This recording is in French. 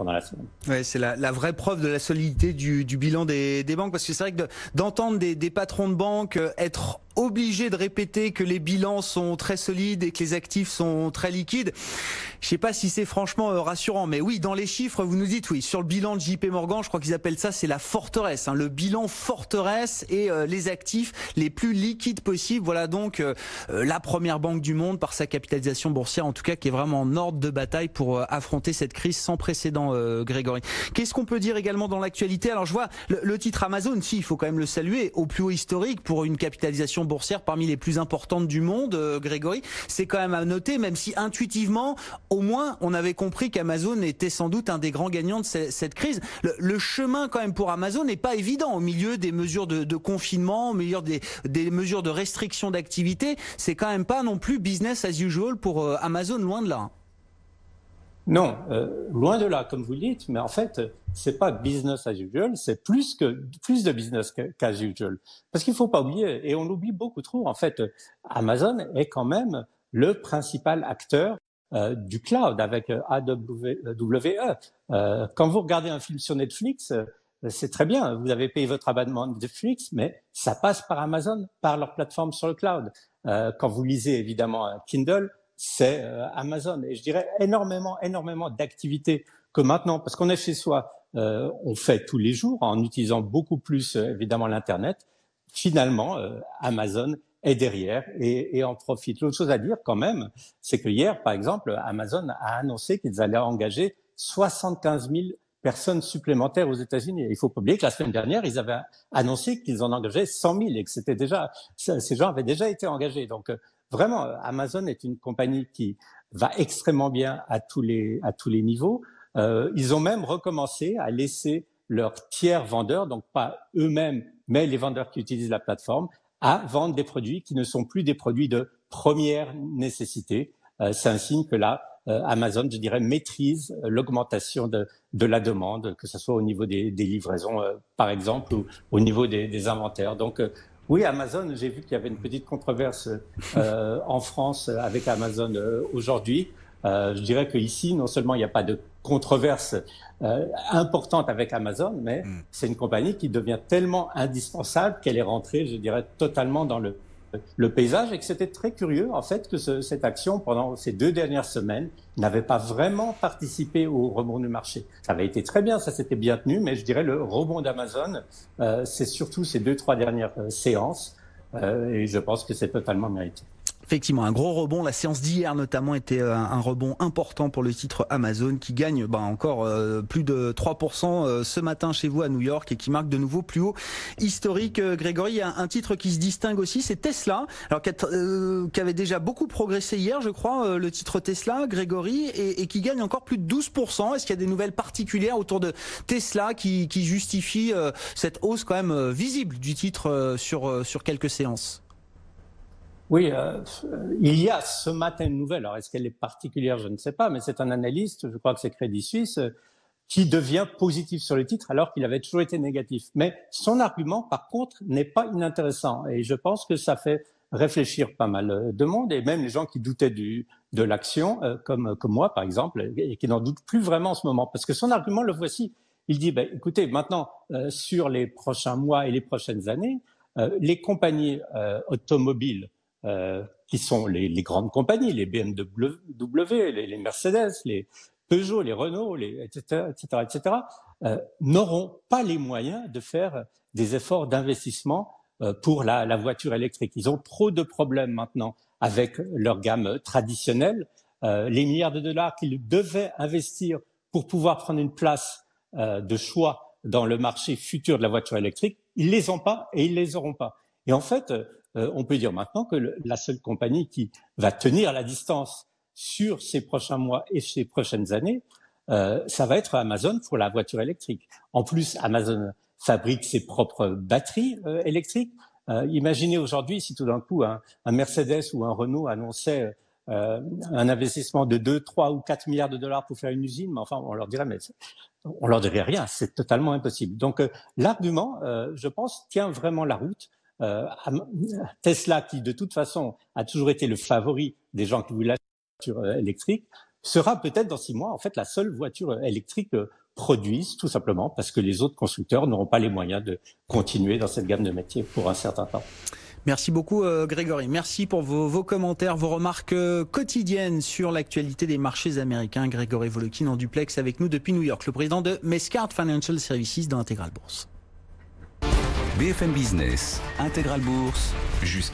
pendant la semaine. Ouais, c'est la vraie preuve de la solidité du bilan des banques, parce que c'est vrai que d'entendre des patrons de banque être obligés de répéter que les bilans sont très solides et que les actifs sont très liquides, je sais pas si c'est franchement rassurant. Mais oui, dans les chiffres, vous nous dites oui, sur le bilan de JP Morgan, je crois qu'ils appellent ça, c'est la forteresse, le bilan forteresse et les actifs les plus liquides possibles. Voilà donc la première banque du monde par sa capitalisation boursière, en tout cas, qui est vraiment en ordre de bataille pour affronter cette crise sans précédent, Grégory. Qu'est-ce qu'on peut dire également dans l'actualité? Alors je vois le titre Amazon, si, il faut quand même le saluer, au plus haut historique pour une capitalisation boursière parmi les plus importantes du monde, Grégory. C'est quand même à noter, même si intuitivement, au moins, on avait compris qu'Amazon était sans doute un des grands gagnants de cette crise. Le chemin quand même pour Amazon n'est pas évident au milieu des mesures de confinement, au milieu des mesures de restriction d'activité. C'est quand même pas non plus business as usual pour Amazon, loin de là. Non, loin de là, comme vous le dites, mais en fait, c'est pas business as usual, c'est plus de business qu'as usual. Parce qu'il faut pas oublier, et on l'oublie beaucoup trop, en fait, Amazon est quand même le principal acteur du cloud avec AWE. Quand vous regardez un film sur Netflix, c'est très bien, vous avez payé votre abonnement Netflix, mais ça passe par Amazon, par leur plateforme sur le cloud. Quand vous lisez évidemment un Kindle, c'est Amazon. Et je dirais énormément d'activités que maintenant, parce qu'on est chez soi, on fait tous les jours en utilisant beaucoup plus évidemment l'Internet. Finalement, Amazon est derrière et en profite. L'autre chose à dire quand même, c'est que hier, par exemple, Amazon a annoncé qu'ils allaient engager 75 000 personnes supplémentaires aux États-Unis. Il faut pas oublier que la semaine dernière, ils avaient annoncé qu'ils en engageaient 100 000 et que c'était déjà, ces gens avaient déjà été engagés. Donc, vraiment, Amazon est une compagnie qui va extrêmement bien à tous les niveaux. Ils ont même recommencé à laisser leurs tiers vendeurs, donc pas eux-mêmes, mais les vendeurs qui utilisent la plateforme, à vendre des produits qui ne sont plus des produits de première nécessité. C'est un signe que là, Amazon, je dirais, maîtrise l'augmentation de la demande, que ce soit au niveau des livraisons, par exemple, ou au niveau des inventaires. Donc, oui, Amazon, j'ai vu qu'il y avait une petite controverse en France avec Amazon aujourd'hui. Je dirais qu'ici, non seulement il n'y a pas de controverse importante avec Amazon, mais c'est une compagnie qui devient tellement indispensable qu'elle est rentrée, je dirais, totalement dans le paysage et que c'était très curieux, en fait, que cette action, pendant ces 2 dernières semaines, n'avait pas vraiment participé au rebond du marché. Ça avait été très bien, ça s'était bien tenu, mais je dirais le rebond d'Amazon, c'est surtout ces 2-3 dernières séances et je pense que c'est totalement mérité. Effectivement, un gros rebond. La séance d'hier notamment était un rebond important pour le titre Amazon qui gagne encore plus de 3% ce matin chez vous à New York et qui marque de nouveau plus haut historique. Grégory, il y a un titre qui se distingue aussi, c'est Tesla, alors qui avait déjà beaucoup progressé hier, je crois, le titre Tesla, Grégory, et qui gagne encore plus de 12%. Est-ce qu'il y a des nouvelles particulières autour de Tesla qui justifient cette hausse quand même visible du titre sur quelques séances? Oui, il y a ce matin une nouvelle. Alors, est-ce qu'elle est particulière? Je ne sais pas, mais c'est un analyste, je crois que c'est Crédit Suisse, qui devient positif sur le titre alors qu'il avait toujours été négatif. Mais son argument, par contre, n'est pas inintéressant. Et je pense que ça fait réfléchir pas mal de monde, et même les gens qui doutaient de l'action, comme moi, par exemple, et qui n'en doutent plus vraiment en ce moment. Parce que son argument, le voici. Il dit, écoutez, maintenant, sur les prochains mois et les prochaines années, les compagnies automobiles, qui sont les grandes compagnies, les BMW, les Mercedes, les Peugeot, les Renault, etc., n'auront pas les moyens de faire des efforts d'investissement pour la voiture électrique. Ils ont trop de problèmes maintenant avec leur gamme traditionnelle. Les milliards de dollars qu'ils devaient investir pour pouvoir prendre une place de choix dans le marché futur de la voiture électrique, ils les ont pas et ils les auront pas. Et en fait, on peut dire maintenant que la seule compagnie qui va tenir la distance sur ces prochains mois et ces prochaines années, ça va être Amazon pour la voiture électrique. En plus, Amazon fabrique ses propres batteries électriques. Imaginez aujourd'hui si tout d'un coup un Mercedes ou un Renault annonçait un investissement de 2, 3 ou 4 milliards de dollars pour faire une usine, mais enfin, on leur dirait, mais on leur dirait rien, c'est totalement impossible. Donc, l'argument, je pense, tient vraiment la route. Tesla, qui de toute façon a toujours été le favori des gens qui voulaient la voiture électrique, sera peut-être dans 6 mois, en fait, la seule voiture électrique produite, tout simplement parce que les autres constructeurs n'auront pas les moyens de continuer dans cette gamme de métiers pour un certain temps. Merci beaucoup Grégory. Merci pour vos commentaires, vos remarques quotidiennes sur l'actualité des marchés américains. Grégory Volokin en duplex avec nous depuis New York, le président de Mescart Financial Services dans Intégral Bourse. BFM Business, Intégral Bourse, jusqu'à